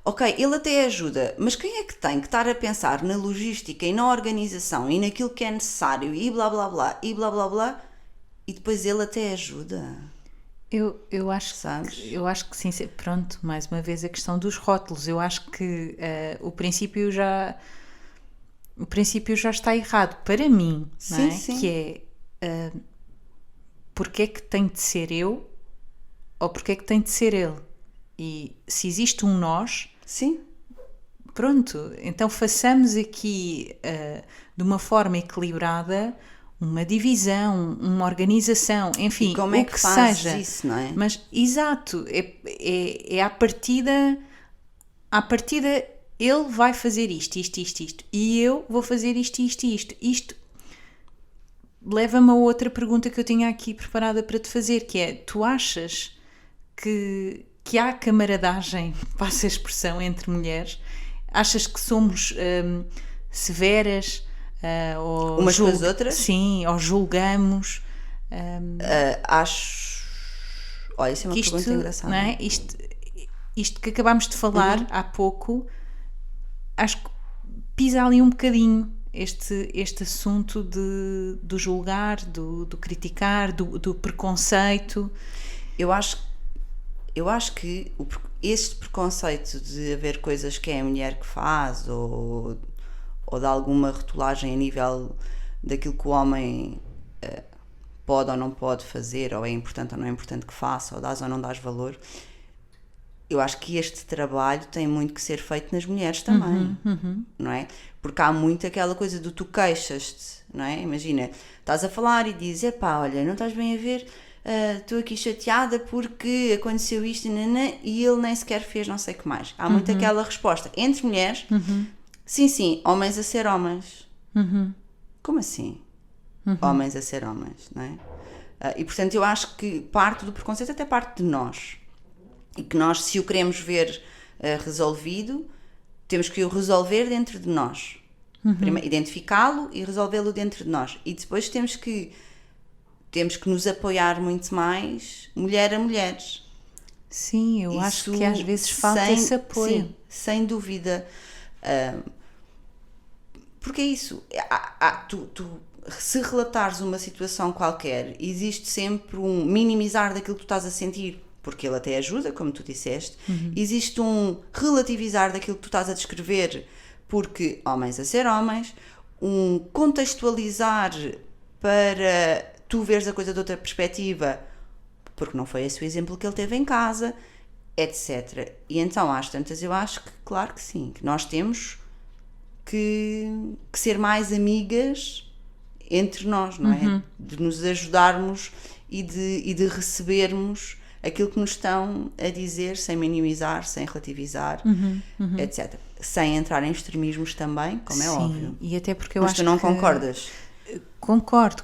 ok, ele até ajuda, mas quem é que tem que estar a pensar na logística e na organização e naquilo que é necessário e blá blá blá e blá blá blá, e depois ele até ajuda? Eu acho, Sabes? eu acho que sim, pronto, mais uma vez a questão dos rótulos. Eu acho que o princípio já está errado para mim, não é? Sim. Que é porque é que tem de ser eu ou porque é que tem de ser ele? E se existe um nós, Sim. pronto, então façamos aqui de uma forma equilibrada uma divisão, uma organização, enfim, E como é o que que fazes seja. isso, não é? Mas, exato, é à partida ele vai fazer isto, e eu vou fazer isto. Isto leva-me a outra pergunta que eu tinha aqui preparada para te fazer, que é, tu achas que há camaradagem, passa a expressão, entre mulheres? Achas que somos severas? Ou Umas com as outras? Sim, ou julgamos? Acho... Olha, isso é uma pergunta engraçada. Não é? Isto que acabámos de falar há pouco, acho que pisa ali um bocadinho este assunto do julgar, do criticar, do preconceito. Eu acho que este preconceito de haver coisas que é a mulher que faz ou de alguma rotulagem a nível daquilo que o homem pode ou não pode fazer, ou é importante ou não é importante que faça, ou dás ou não dás valor, eu acho que este trabalho tem muito que ser feito nas mulheres também, não é? Porque há muito aquela coisa do tu queixas-te, não é? Imagina, estás a falar e dizes, epá, olha, não estás bem a ver, estou aqui chateada porque aconteceu isto e ele nem sequer fez não sei o que mais. Há muito aquela resposta entre mulheres, sim, homens a ser homens. Como assim? Homens a ser homens, não é? E portanto eu acho que parte do preconceito até parte de nós. E que nós, se o queremos ver resolvido, temos que o resolver dentro de nós. Primeiro, identificá-lo e resolvê-lo dentro de nós. E depois temos que nos apoiar muito mais, mulher a mulheres. Sim, eu acho que às vezes falta esse apoio. Sim, sem dúvida. Porque é isso. Se relatares uma situação qualquer, existe sempre um minimizar daquilo que tu estás a sentir, porque ele até ajuda, como tu disseste. Existe um relativizar daquilo que tu estás a descrever, porque homens a ser homens, um contextualizar para tu veres a coisa de outra perspectiva, porque não foi esse o exemplo que ele teve em casa, etc. E então, às tantas, eu acho que, claro que sim, que nós temos que ser mais amigas entre nós, não é? De nos ajudarmos e de recebermos aquilo que nos estão a dizer, sem minimizar, sem relativizar, etc. Sem entrar em extremismos também, como é óbvio. E até porque eu mas acho tu não que... concordas? Concordo,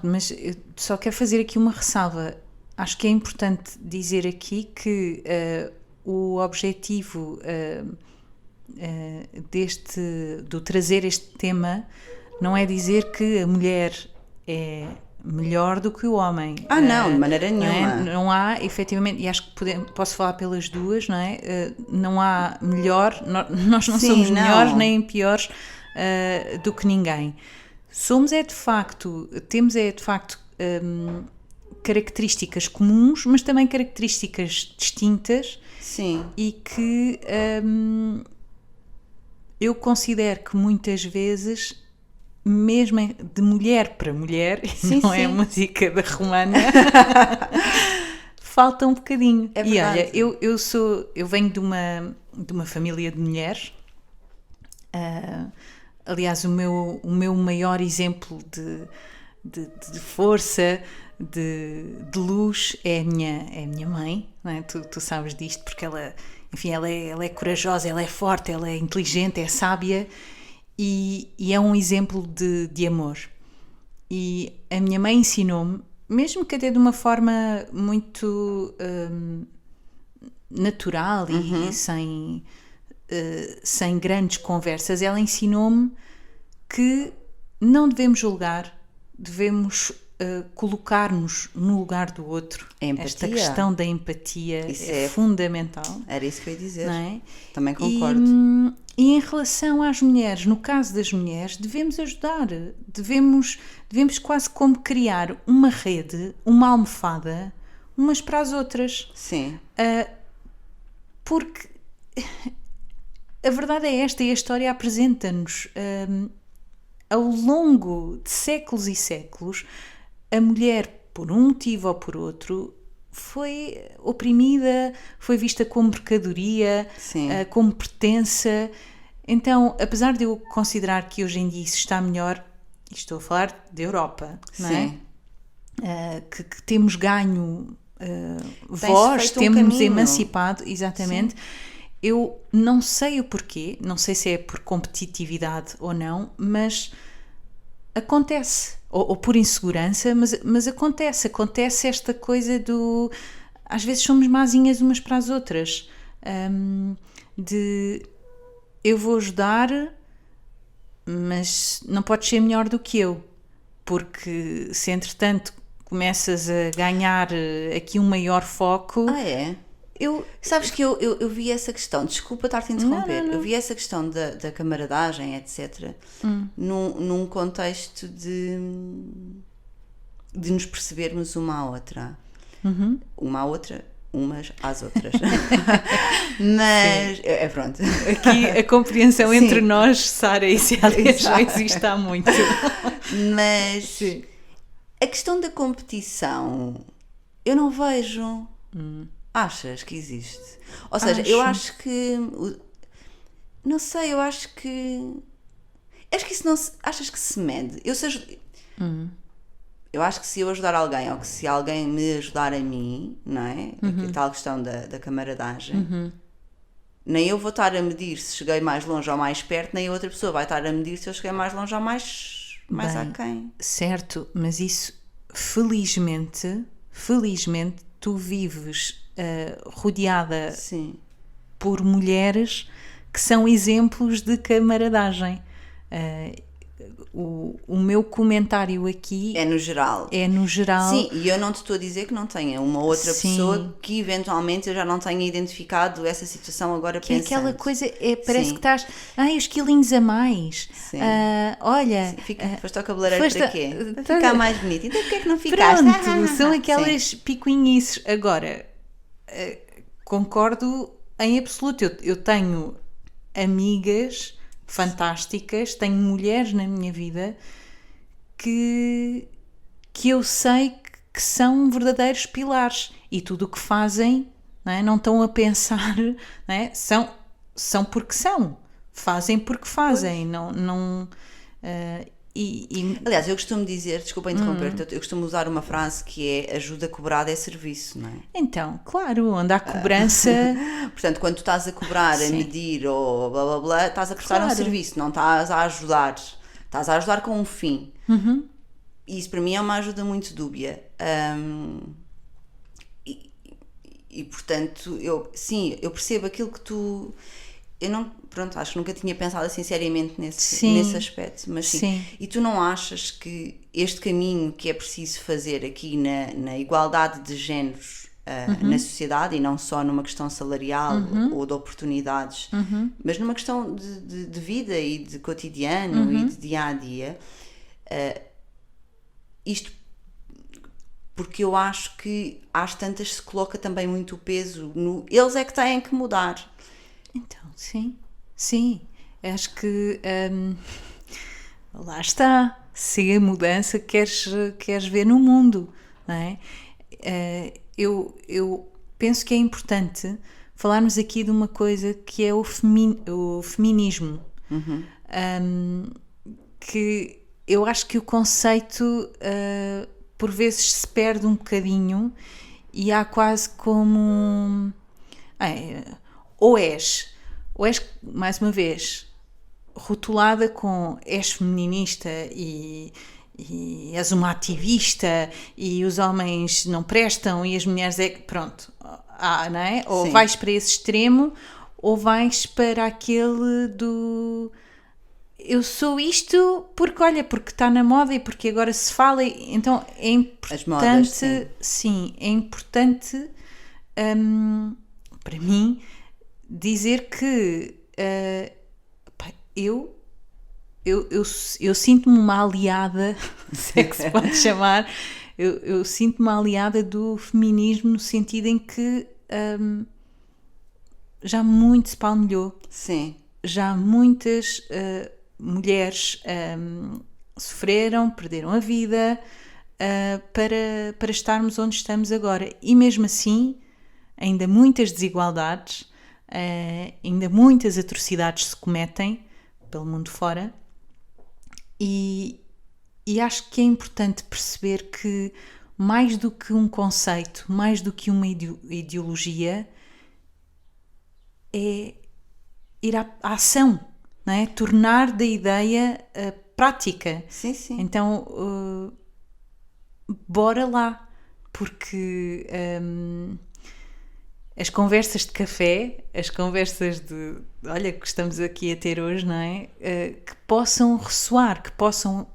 mas eu só quero fazer aqui uma ressalva. Acho que é importante dizer aqui que o objetivo do trazer este tema não é dizer que a mulher é melhor do que o homem. Não, de maneira nenhuma. Não há, efetivamente, e acho que posso falar pelas duas, não é? Não há melhor, nós não somos melhores nem piores do que ninguém. Temos de facto características comuns, mas também características distintas. Sim. E que eu considero que muitas vezes, mesmo de mulher para mulher, não é a música da Romana, falta um bocadinho. É verdade. E olha, eu venho de uma família de mulheres. Aliás, o meu maior exemplo de força, de luz é a minha mãe, não é? Tu sabes disto, porque ela é corajosa, ela é forte, ela é inteligente, é sábia, e é um exemplo de amor. E a minha mãe ensinou-me, mesmo que até de uma forma muito natural e sem grandes conversas, ela ensinou-me que não devemos julgar, devemos colocar-nos no lugar do outro. Esta questão da empatia é fundamental. Era isso que eu ia dizer. Não é? Também concordo. E em relação às mulheres, no caso das mulheres, devemos ajudar, devemos quase como criar uma rede, uma almofada, umas para as outras. Sim. Porque a verdade é esta, e a história apresenta-nos, ao longo de séculos e séculos, a mulher, por um motivo ou por outro, foi oprimida, foi vista como mercadoria, como pertença. Então, apesar de eu considerar que hoje em dia isso está melhor, e estou a falar da Europa, não é? Que temos ganho voz, temos-nos emancipado, exatamente. Sim. Eu não sei o porquê, não sei se é por competitividade ou não, mas acontece, ou por insegurança, mas acontece esta coisa do... Às vezes somos mazinhas umas para as outras, de eu vou ajudar, mas não podes ser melhor do que eu, porque se entretanto começas a ganhar aqui um maior foco... Sabes que eu vi essa questão, desculpa estar-te a interromper, não. Eu vi essa questão da camaradagem, etc., num contexto de nos percebermos uma à outra. Uma à outra, umas às outras. Mas, pronto. Aqui a compreensão entre nós, Sara e Célia, já existe há muito. Mas a questão da competição, eu não vejo... Achas que existe? Ou seja, eu acho que... Não sei, eu acho que... Acho que isso não se... Achas que se mede? Eu acho que se eu ajudar alguém, ou que se alguém me ajudar a mim, não é? A tal questão da camaradagem, nem eu vou estar a medir se cheguei mais longe ou mais perto, nem a outra pessoa vai estar a medir se eu cheguei mais longe ou mais aquém. Certo, mas isso, felizmente, tu vives... rodeada por mulheres que são exemplos de camaradagem. O meu comentário aqui é no geral. Sim, e eu não te estou a dizer que não tenha uma outra pessoa que eventualmente eu já não tenha identificado essa situação agora pensando. Que é aquela coisa, parece que estás, os quilinhos a mais. Olha, foste ao cabeleireiro para quê? Para ficar mais bonito. Então porquê é que não ficaste? Pronto, são aquelas picuinhices. Agora, concordo em absoluto. Eu tenho amigas fantásticas, tenho mulheres na minha vida que eu sei que são verdadeiros pilares, e tudo o que fazem, não estão a pensar, são porque fazem porque fazem, não Aliás, eu costumo dizer, desculpa interromper-te, eu costumo usar uma frase que é: ajuda cobrada é serviço, não é? Então, claro, onde há cobrança... Portanto, quando tu estás a cobrar, a medir ou blá blá blá, estás a prestar um serviço, não estás a ajudar. Estás a ajudar com um fim. E isso para mim é uma ajuda muito dúbia. E portanto, eu percebo aquilo que tu... Eu não... Pronto, acho que nunca tinha pensado assim seriamente nesse aspecto, mas sim. E tu não achas que este caminho que é preciso fazer aqui na igualdade de géneros na sociedade, e não só numa questão salarial ou de oportunidades, mas numa questão de vida e de cotidiano e de dia a dia, isto porque eu acho que às tantas se coloca também muito o peso no... Eles é que têm que mudar. Então, sim, acho que lá está, se a mudança queres ver no mundo, não é? Eu penso que é importante falarmos aqui de uma coisa que é o feminismo, que eu acho que o conceito por vezes se perde um bocadinho, e há quase como ou és, mais uma vez, rotulada com és feminista e és uma ativista e os homens não prestam e as mulheres é que, pronto, não é? Ou Sim. vais para esse extremo ou vais para aquele do eu sou isto porque, olha, porque está na moda e porque agora se fala, então é importante, As modas, sim, é importante para mim dizer que pá, eu sinto-me uma aliada, se é que se pode chamar, eu sinto-me uma aliada do feminismo no sentido em que já muito se palmilhou, Sim. já muitas mulheres sofreram, perderam a vida para estarmos onde estamos agora. E mesmo assim, ainda muitas desigualdades, ainda muitas atrocidades se cometem pelo mundo fora. E acho que é importante perceber que mais do que um conceito, mais do que uma ideologia, é ir à ação, não é? Tornar da ideia prática. Sim, sim. Então, bora lá, porque as conversas de café, as conversas olha, que estamos aqui a ter hoje, não é? Que possam ressoar, que possam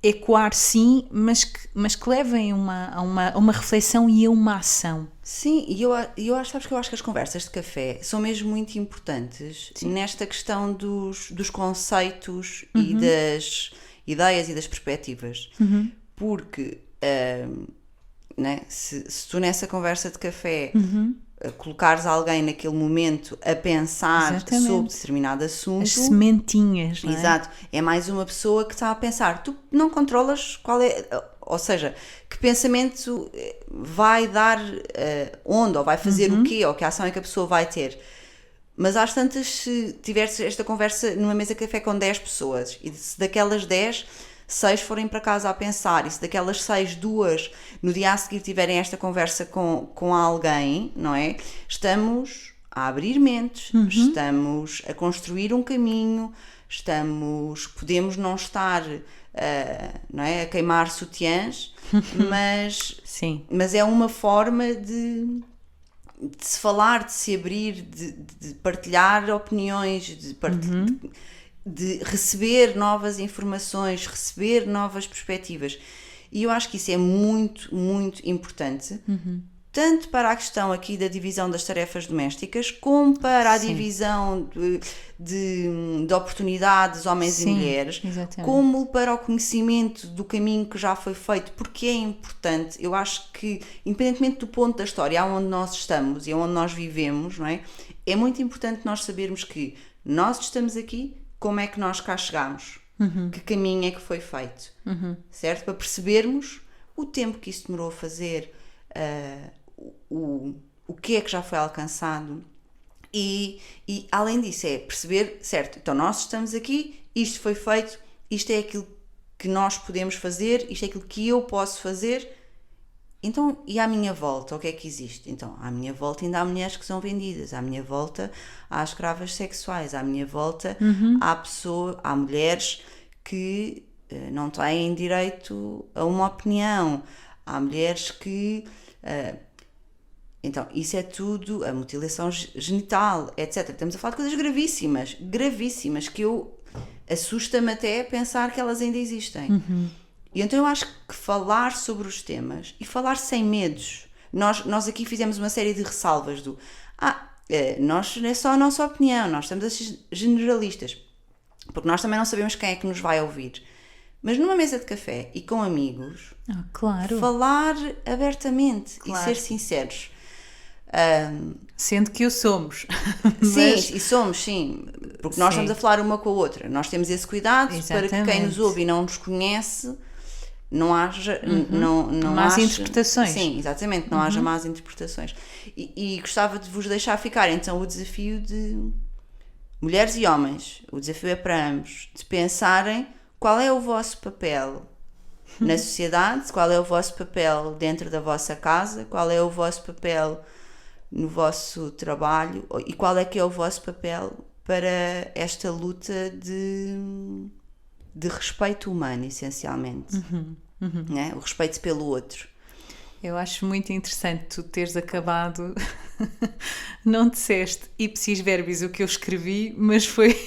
ecoar, sim, mas que levem a uma reflexão e a uma ação. Sim, e eu acho, sabes que eu acho que as conversas de café são mesmo muito importantes nesta questão dos conceitos e das ideias e das perspectivas. Porque né, se tu nessa conversa de café colocares alguém naquele momento a pensar Exatamente. sobre determinado assunto, As sementinhas, não é? exato, é mais uma pessoa que está a pensar, tu não controlas qual é, ou seja, que pensamento vai dar onde, ou vai fazer o quê, ou que ação é que a pessoa vai ter. Mas às tantas, se tiveres esta conversa numa mesa de café com 10 pessoas e se daquelas 10, 6 forem para casa a pensar, e se daquelas 6, 2 no dia a seguir tiverem esta conversa com alguém, não é? Estamos a abrir mentes, estamos a construir um caminho, podemos não estar não é, a queimar sutiãs, Sim. mas é uma forma de se falar, de se abrir, de partilhar opiniões, de receber novas informações, receber novas perspectivas. E eu acho que isso é muito, muito importante, tanto para a questão aqui da divisão das tarefas domésticas, como para a divisão de oportunidades, homens e mulheres, exatamente. como para o conhecimento do caminho que já foi feito, porque é importante. Eu acho que, independentemente do ponto da história onde nós estamos e onde nós vivemos, não é? É muito importante nós sabermos que nós estamos aqui, como é que nós cá chegamos, que caminho é que foi feito, certo? Para percebermos o tempo que isso demorou a fazer, o que é que já foi alcançado e além disso é perceber, certo, então nós estamos aqui, isto foi feito, isto é aquilo que nós podemos fazer, isto é aquilo que eu posso fazer. Então, e à minha volta, o que é que existe? Então, à minha volta ainda há mulheres que são vendidas, à minha volta há escravas sexuais, à minha volta há mulheres que não têm direito a uma opinião, há mulheres que... então, isso é tudo, a mutilação genital, etc. Estamos a falar de coisas gravíssimas, que assusta-me até pensar que elas ainda existem. E então eu acho que falar sobre os temas e falar sem medos, nós aqui fizemos uma série de ressalvas nós é só a nossa opinião, nós estamos a ser generalistas, porque nós também não sabemos quem é que nos vai ouvir. Mas numa mesa de café e com amigos, claro. falar abertamente e ser sinceros. Sendo que o somos. Sim, e somos, sim, porque nós estamos a falar uma com a outra. Nós temos esse cuidado para que quem nos ouve e não nos conhece não haja más interpretações. Sim, exatamente, não haja más interpretações. E gostava de vos deixar ficar então o desafio de mulheres e homens, o desafio é para ambos, de pensarem qual é o vosso papel na sociedade, qual é o vosso papel dentro da vossa casa, qual é o vosso papel no vosso trabalho e qual é que é o vosso papel para esta luta de respeito humano, essencialmente. Né? O respeito pelo outro. Eu acho muito interessante tu teres acabado, não disseste ipsis verbis o que eu escrevi, mas foi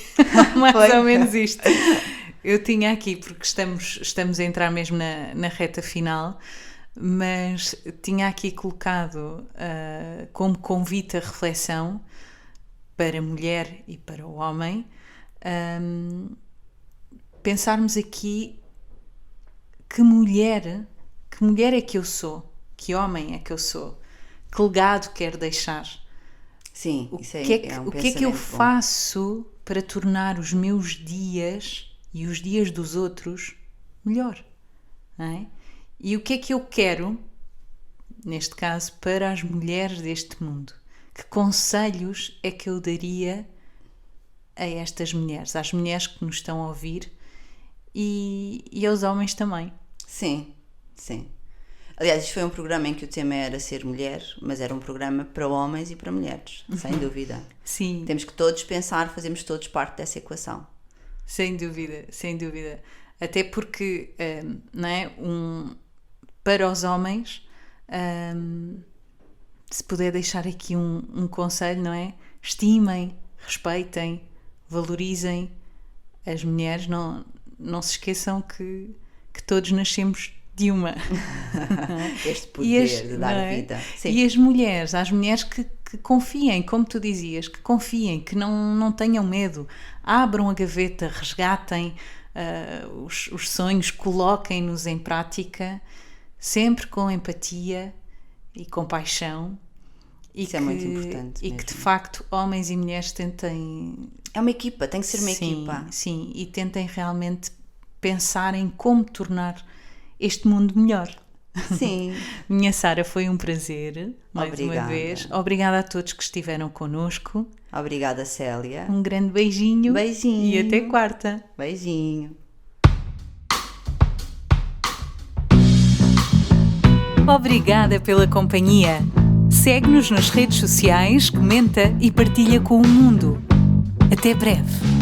mais ou menos isto. Eu tinha aqui, porque estamos a entrar mesmo na reta final, mas tinha aqui colocado como convite à reflexão para a mulher e para o homem, pensarmos aqui que mulher é que eu sou, que homem é que eu sou, que legado quero deixar. Sim, O isso é, que é um o que é que eu pensamento bom. faço para tornar os meus dias e os dias dos outros melhor, não é? E o que é que eu quero, neste caso, para as mulheres deste mundo? Que conselhos é que eu daria a estas mulheres, às mulheres que nos estão a ouvir e aos homens também? Sim, sim. Aliás, isto foi um programa em que o tema era ser mulher, mas era um programa para homens e para mulheres, sem dúvida. Sim. Temos que todos pensar, fazemos todos parte dessa equação. Sem dúvida, sem dúvida. Até porque, não é? Para os homens, se puder deixar aqui um conselho, não é? Estimem, respeitem, valorizem as mulheres. Não se esqueçam que todos nascemos de uma. Este poder de dar não é? vida. Sim. E as mulheres que confiem, como tu dizias, que confiem, que não tenham medo, abram a gaveta, resgatem os sonhos, coloquem-nos em prática, sempre com empatia e compaixão. Isso é muito importante E mesmo. que de facto homens e mulheres tentem. É uma equipa, tem que ser uma equipa. Sim, e tentem realmente pensar em como tornar este mundo melhor. Sim. Minha Sara, foi um prazer, mais Obrigada. uma vez. Obrigada a todos que estiveram connosco. Obrigada, Célia. Um grande beijinho. Beijinho. E até quarta. Beijinho. Obrigada pela companhia. Segue-nos nas redes sociais, comenta e partilha com o mundo. Até breve.